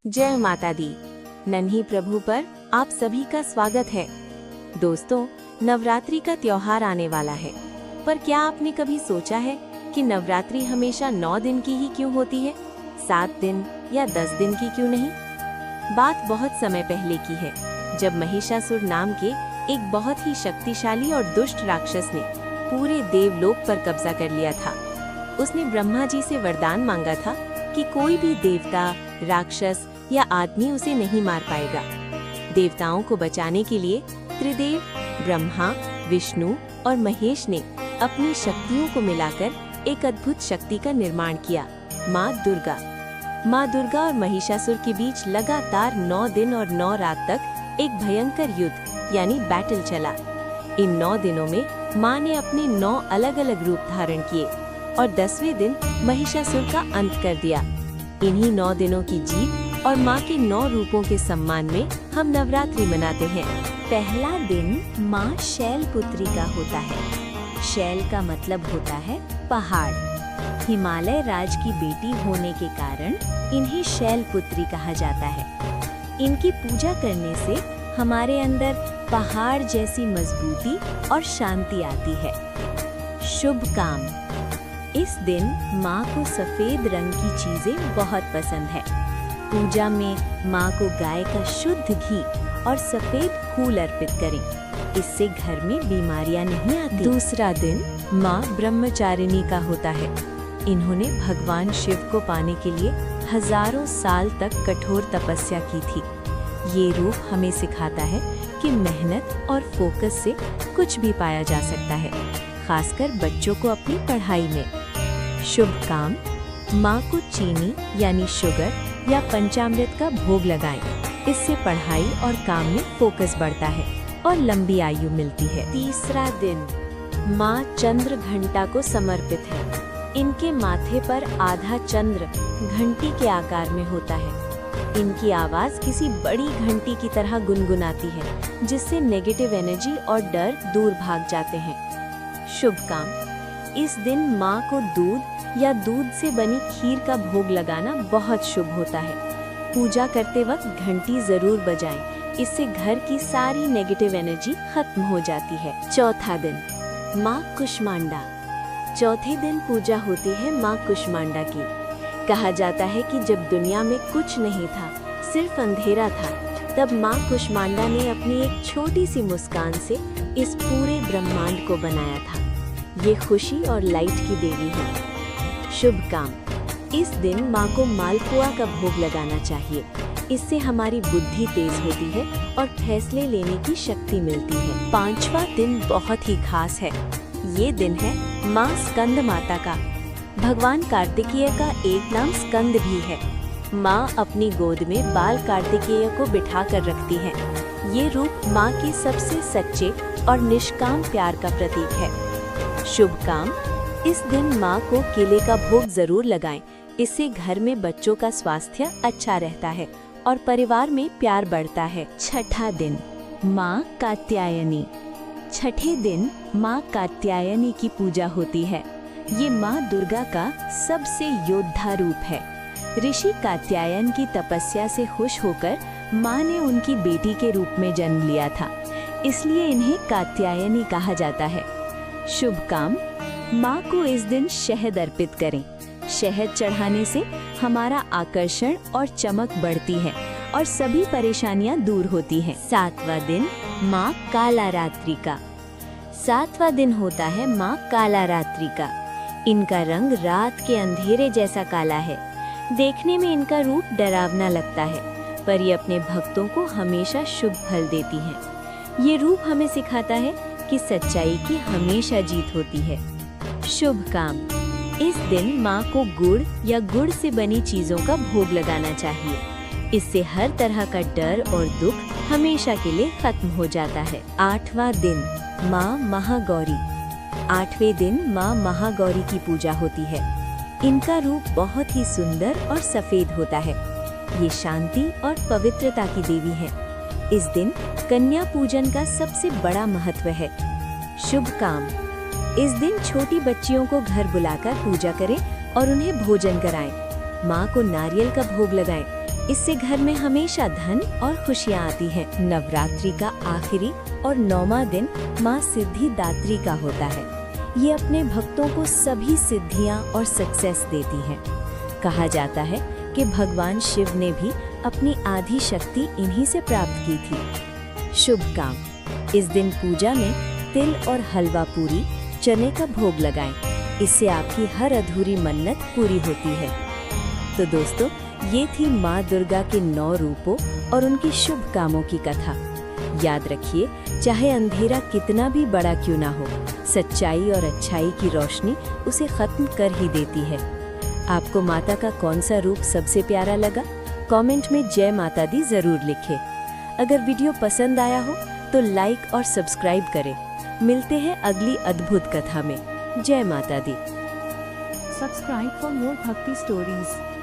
जय माता दी। नन्ही प्रभु पर आप सभी का स्वागत है। दोस्तों, नवरात्रि का त्योहार आने वाला है, पर क्या आपने कभी सोचा है कि नवरात्रि हमेशा 9 दिन की ही क्यों होती है, 7 दिन या 10 दिन की क्यों नहीं? बात बहुत समय पहले की है, जब महिषासुर नाम के एक बहुत ही शक्तिशाली और दुष्ट राक्षस ने पूरे देवलोक पर कब्जा कर लिया था। उसने ब्रह्मा जी से वरदान मांगा था कि कोई भी देवता, राक्षस या आदमी उसे नहीं मार पाएगा। देवताओं को बचाने के लिए त्रिदेव ब्रह्मा, विष्णु और महेश ने अपनी शक्तियों को मिलाकर एक अद्भुत शक्ति का निर्माण किया, माँ दुर्गा। माँ दुर्गा और महिषासुर के बीच लगातार 9 दिन और 9 रात तक एक भयंकर युद्ध यानी बैटल चला। इन 9 दिनों में माँ ने अपने 9 अलग-अलग रूप धारण किए और 10वें दिन महिषासुर का अंत कर दिया। इन्हीं 9 दिनों की जीत और माँ के 9 रूपों के सम्मान में हम नवरात्रि मनाते हैं। पहला दिन माँ शैलपुत्री का होता है। शैल का मतलब होता है पहाड़। हिमालय राज की बेटी होने के कारण इन्हें शैलपुत्री कहा जाता है। इनकी पूजा करने से हमारे अंदर पहाड़ जैसी मजबूती और शांति आती है। शुभ काम। इस दिन माँ को सफेद रंग की चीजें बहुत पसंद है। पूजा में माँ को गाय का शुद्ध घी और सफेद फूल अर्पित करें, इससे घर में बीमारियां नहीं आती। दूसरा दिन माँ ब्रह्मचारिणी का होता है। इन्होंने भगवान शिव को पाने के लिए हजारों साल तक कठोर तपस्या की थी। ये रूप हमें सिखाता है कि मेहनत और फोकस से कुछ भी पाया जा सकता है, खासकर बच्चों को अपनी पढ़ाई में। शुभ काम। माँ को चीनी यानी शुगर या पंचामृत का भोग लगाएं। इससे पढ़ाई और काम में फोकस बढ़ता है और लंबी आयु मिलती है। तीसरा दिन माँ चंद्र घंटा को समर्पित है। इनके माथे पर आधा चंद्र घंटी के आकार में होता है। इनकी आवाज किसी बड़ी घंटी की तरह गुनगुनाती है, जिससे नेगेटिव एनर्जी और डर दूर भाग जाते हैं। शुभ काम। इस दिन माँ को दूध या दूध से बनी खीर का भोग लगाना बहुत शुभ होता है। पूजा करते वक्त घंटी जरूर बजाएं, इससे घर की सारी नेगेटिव एनर्जी खत्म हो जाती है। चौथा दिन माँ कुष्मांडा। चौथे दिन पूजा होती है माँ कुष्मांडा की। कहा जाता है कि जब दुनिया में कुछ नहीं था, सिर्फ अंधेरा था, तब माँ कुष्मांडा ने अपनी एक छोटी सी मुस्कान से इस पूरे ब्रह्मांड को बनाया था। ये खुशी और लाइट की देवी है। शुभ काम। इस दिन माँ को मालपुआ का भोग लगाना चाहिए। इससे हमारी बुद्धि तेज होती है और फैसले लेने की शक्ति मिलती है। 5वां दिन बहुत ही खास है। ये दिन है माँ स्कंद माता का। भगवान कार्तिकेय का एक नाम स्कंद भी है। माँ अपनी गोद में बाल कार्तिकेय को बिठा कर रखती है। ये रूप माँ के सबसे सच्चे और निष्काम प्यार का प्रतीक है। शुभ काम। इस दिन माँ को केले का भोग जरूर लगाएं। इससे घर में बच्चों का स्वास्थ्य अच्छा रहता है और परिवार में प्यार बढ़ता है। छठा दिन माँ कात्यायनी। छठे दिन माँ कात्यायनी की पूजा होती है। ये माँ दुर्गा का सबसे योद्धा रूप है। ऋषि कात्यायन की तपस्या से खुश होकर माँ ने उनकी बेटी के रूप में जन्म लिया था, इसलिए इन्हें कात्यायनी कहा जाता है। शुभ काम। माँ को इस दिन शहद अर्पित करें। शहद चढ़ाने से हमारा आकर्षण और चमक बढ़ती है और सभी परेशानियाँ दूर होती हैं। 7वां दिन माँ काला रात्रि का। 7वां दिन होता है माँ काला रात्रि का। इनका रंग रात के अंधेरे जैसा काला है। देखने में इनका रूप डरावना लगता है, पर ये अपने भक्तों को हमेशा शुभ फल देती हैं। ये रूप हमें सिखाता है कि सच्चाई की हमेशा जीत होती है। शुभ काम। इस दिन माँ को गुड़ या गुड़ से बनी चीजों का भोग लगाना चाहिए। इससे हर तरह का डर और दुख हमेशा के लिए खत्म हो जाता है। 8वां दिन माँ महागौरी। 8वें दिन माँ महागौरी की पूजा होती है। इनका रूप बहुत ही सुंदर और सफेद होता है। ये शांति और पवित्रता की देवी है। इस दिन कन्या पूजन का सबसे बड़ा महत्व है। शुभ काम। इस दिन छोटी बच्चियों को घर बुलाकर पूजा करें और उन्हें भोजन कराएं। माँ को नारियल का भोग लगाएं। इससे घर में हमेशा धन और खुशियाँ आती हैं। नवरात्रि का आखिरी और 9वां दिन माँ सिद्धिदात्री का होता है। ये अपने भक्तों को सभी सिद्धियाँ और सक्सेस देती हैं। कहा जाता है कि भगवान शिव ने भी अपनी आधी शक्ति इन्हीं से प्राप्त की थी। शुभ काम, इस दिन पूजा में तिल और हलवा पूरी चने का भोग लगाएं। इससे आपकी हर अधूरी मन्नत पूरी होती है। तो दोस्तों, ये थी माँ दुर्गा के 9 रूपों और उनके शुभ कामों की कथा। याद रखिए, चाहे अंधेरा कितना भी बड़ा क्यों ना हो, सच्चाई और अच्छाई की रोशनी उसे खत्म कर ही देती है। आपको माता का कौन सा रूप सबसे प्यारा लगा? कमेंट में जय माता दी जरूर लिखें। अगर वीडियो पसंद आया हो तो लाइक और सब्सक्राइब करें। मिलते हैं अगली अद्भुत कथा में। जय माता दी। Subscribe for more Bhakti stories.